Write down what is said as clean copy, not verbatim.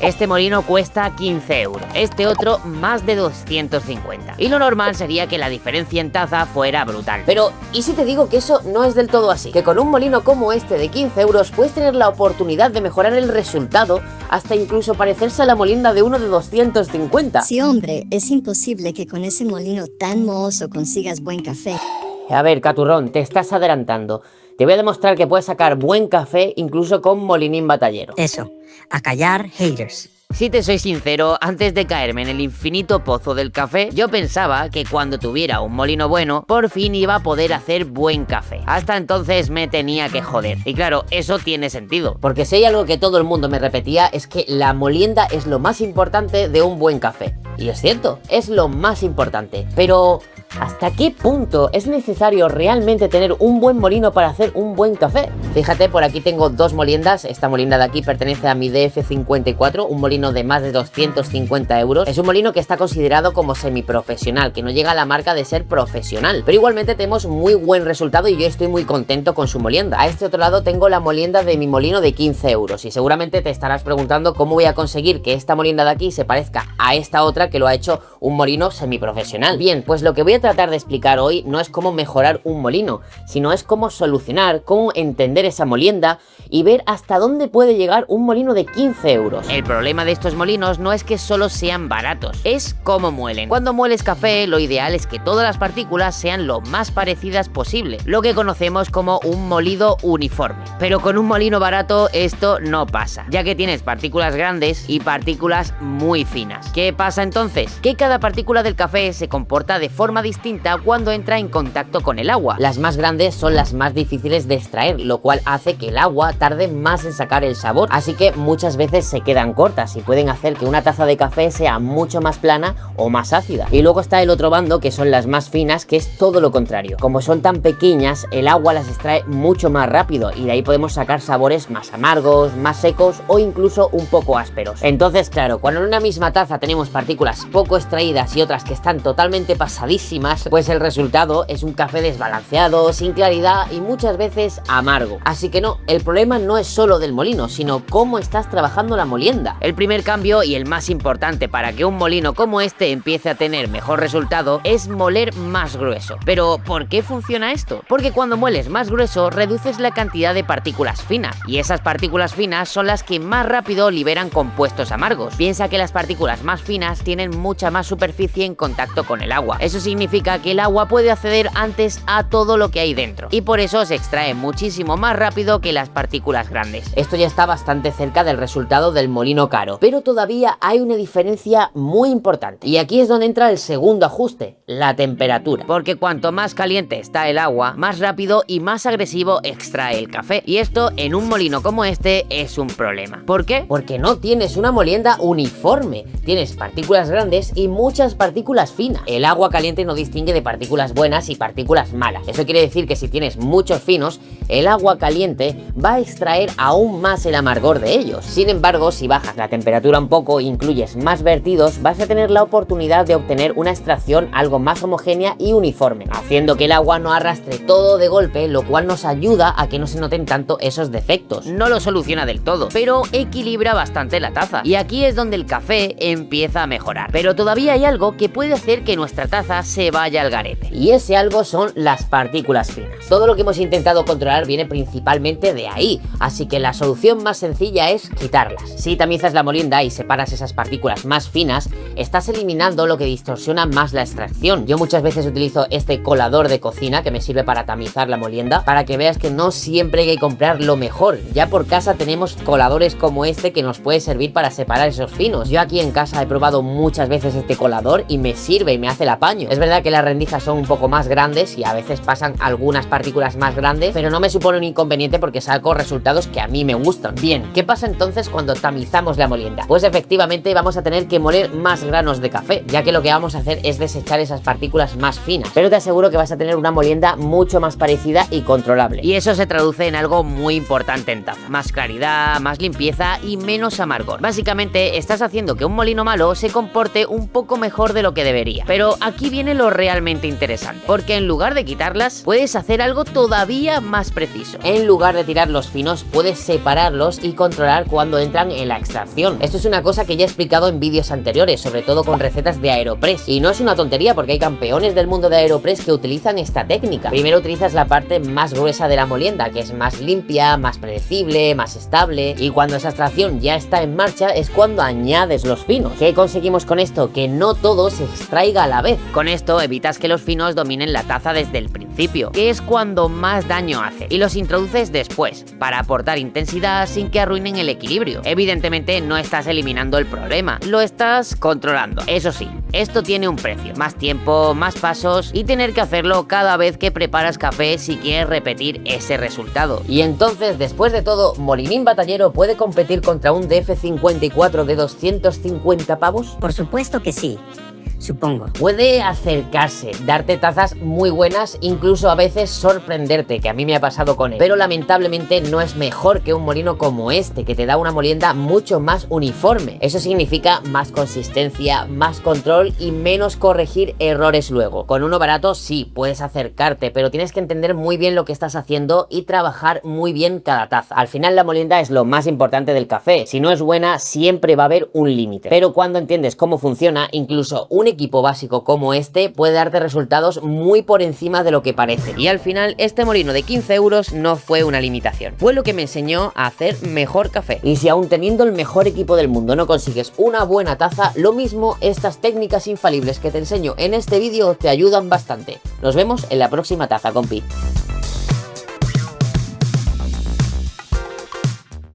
Este molino cuesta 15 euros, este otro más de 250. Y lo normal sería que la diferencia en taza fuera brutal. Pero, ¿y si te digo que eso no es del todo así? Que con un molino como este de 15 euros puedes tener la oportunidad de mejorar el resultado hasta incluso parecerse a la molienda de uno de 250. Sí, hombre, es imposible que con ese molino tan mohoso consigas buen café. A ver, Caturrón, te estás adelantando. Te voy a demostrar que puedes sacar buen café incluso con molinín batallero. Eso, a callar haters. Si te soy sincero, antes de caerme en el infinito pozo del café, yo pensaba que cuando tuviera un molino bueno, por fin iba a poder hacer buen café. Hasta entonces me tenía que joder. Y claro, eso tiene sentido. Porque si hay algo que todo el mundo me repetía es que la molienda es lo más importante de un buen café. Y es cierto, es lo más importante. Pero ¿hasta qué punto es necesario realmente tener un buen molino para hacer un buen café? Fíjate, por aquí tengo dos moliendas. Esta molienda de aquí pertenece a mi DF54, un molino de más de 250 euros. Es un molino que está considerado como semiprofesional, que no llega a la marca de ser profesional. Pero igualmente tenemos muy buen resultado y yo estoy muy contento con su molienda. A este otro lado tengo la molienda de mi molino de 15 euros. Y seguramente te estarás preguntando cómo voy a conseguir que esta molienda de aquí se parezca a esta otra que lo ha hecho un molino semiprofesional. Bien, pues lo que voy a tratar de explicar hoy no es cómo mejorar un molino, sino es cómo solucionar, cómo entender esa molienda y ver hasta dónde puede llegar un molino de 15 euros. El problema de estos molinos no es que solo sean baratos, es cómo muelen. Cuando mueles café, lo ideal es que todas las partículas sean lo más parecidas posible, lo que conocemos como un molido uniforme. Pero con un molino barato esto no pasa, ya que tienes partículas grandes y partículas muy finas. ¿Qué pasa entonces? Que cada partícula del café se comporta de forma distinta cuando entra en contacto con el agua. Las más grandes son las más difíciles de extraer, lo cual hace que el agua tarde más en sacar el sabor, así que muchas veces se quedan cortas y pueden hacer que una taza de café sea mucho más plana o más ácida. Y luego está el otro bando, que son las más finas, que es todo lo contrario. Como son tan pequeñas, el agua las extrae mucho más rápido y de ahí podemos sacar sabores más amargos, más secos o incluso un poco ásperos. Entonces, claro, cuando en una misma taza tenemos partículas poco extraídas y otras que están totalmente pasadísimas, pues el resultado es un café desbalanceado, sin claridad y muchas veces amargo. Así que no, el problema no es solo del molino, sino cómo estás trabajando la molienda. El primer cambio y el más importante para que un molino como este empiece a tener mejor resultado es moler más grueso. Pero ¿por qué funciona esto? Porque cuando mueles más grueso reduces la cantidad de partículas finas y esas partículas finas son las que más rápido liberan compuestos amargos. Piensa que las partículas más finas tienen mucha más superficie en contacto con el agua. Eso significa que el agua puede acceder antes a todo lo que hay dentro y por eso se extrae muchísimo más rápido que las partículas grandes. Esto ya está bastante cerca del resultado del molino caro, pero todavía hay una diferencia muy importante y aquí es donde entra el segundo ajuste, la temperatura. Porque cuanto más caliente está el agua, más rápido y más agresivo extrae el café, y esto en un molino como este es un problema. ¿Por qué? Porque no tienes una molienda uniforme, tienes partículas grandes y muchas partículas finas. El agua caliente no distingue de partículas buenas y partículas malas. Eso quiere decir que si tienes muchos finos, el agua caliente va a extraer aún más el amargor de ellos. Sin embargo, si bajas la temperatura un poco e incluyes más vertidos, vas a tener la oportunidad de obtener una extracción algo más homogénea y uniforme, haciendo que el agua no arrastre todo de golpe, lo cual nos ayuda a que no se noten tanto esos defectos. No lo soluciona del todo, pero equilibra bastante la taza, y aquí es donde el café empieza a mejorar. Pero todavía hay algo que puede hacer que nuestra taza se vaya al garete. Y ese algo son las partículas finas. Todo lo que hemos intentado controlar viene principalmente de ahí, así que la solución más sencilla es quitarlas. Si tamizas la molienda y separas esas partículas más finas, estás eliminando lo que distorsiona más la extracción. Yo muchas veces utilizo este colador de cocina que me sirve para tamizar la molienda, para que veas que no siempre hay que comprar lo mejor. Ya por casa tenemos coladores como este que nos puede servir para separar esos finos. Yo aquí en casa he probado muchas veces este colador y me sirve y me hace el apaño. Es verdad que las rendijas son un poco más grandes y a veces pasan algunas partículas más grandes, pero no me supone un inconveniente porque saco resultados que a mí me gustan. Bien, ¿qué pasa entonces cuando tamizamos la molienda? Pues efectivamente vamos a tener que moler más granos de café, ya que lo que vamos a hacer es desechar esas partículas más finas, pero te aseguro que vas a tener una molienda mucho más parecida y controlable. Y eso se traduce en algo muy importante en taza: más claridad, más limpieza y menos amargor. Básicamente estás haciendo que un molino malo se comporte un poco mejor de lo que debería. Pero aquí viene lo lo realmente interesante, porque en lugar de quitarlas, puedes hacer algo todavía más preciso. En lugar de tirar los finos, puedes separarlos y controlar cuando entran en la extracción. Esto es una cosa que ya he explicado en vídeos anteriores, sobre todo con recetas de Aeropress. Y no es una tontería porque hay campeones del mundo de Aeropress que utilizan esta técnica. Primero utilizas la parte más gruesa de la molienda, que es más limpia, más predecible, más estable. Y cuando esa extracción ya está en marcha, es cuando añades los finos. ¿Qué conseguimos con esto? Que no todo se extraiga a la vez. Con esto evitas que los finos dominen la taza desde el principio, que es cuando más daño hace, y los introduces después, para aportar intensidad sin que arruinen el equilibrio. Evidentemente no estás eliminando el problema, lo estás controlando. Eso sí, esto tiene un precio, más tiempo, más pasos y tener que hacerlo cada vez que preparas café si quieres repetir ese resultado. Y entonces, después de todo, ¿Molinín Batallero puede competir contra un DF54 de 250 pavos? Por supuesto que sí. Supongo. Puede acercarse, darte tazas muy buenas, incluso a veces sorprenderte, que a mí me ha pasado con él. Pero lamentablemente no es mejor que un molino como este, que te da una molienda mucho más uniforme. Eso significa más consistencia, más control y menos corregir errores luego. Con uno barato sí, puedes acercarte, pero tienes que entender muy bien lo que estás haciendo y trabajar muy bien cada taza. Al final la molienda es lo más importante del café. Si no es buena, siempre va a haber un límite. Pero cuando entiendes cómo funciona, incluso un equipo básico como este puede darte resultados muy por encima de lo que parece. Y al final este molino de 15 euros no fue una limitación, fue lo que me enseñó a hacer mejor café. Y si aún teniendo el mejor equipo del mundo no consigues una buena taza, lo mismo estas técnicas infalibles que te enseño en este vídeo te ayudan bastante. Nos vemos en la próxima taza, compi.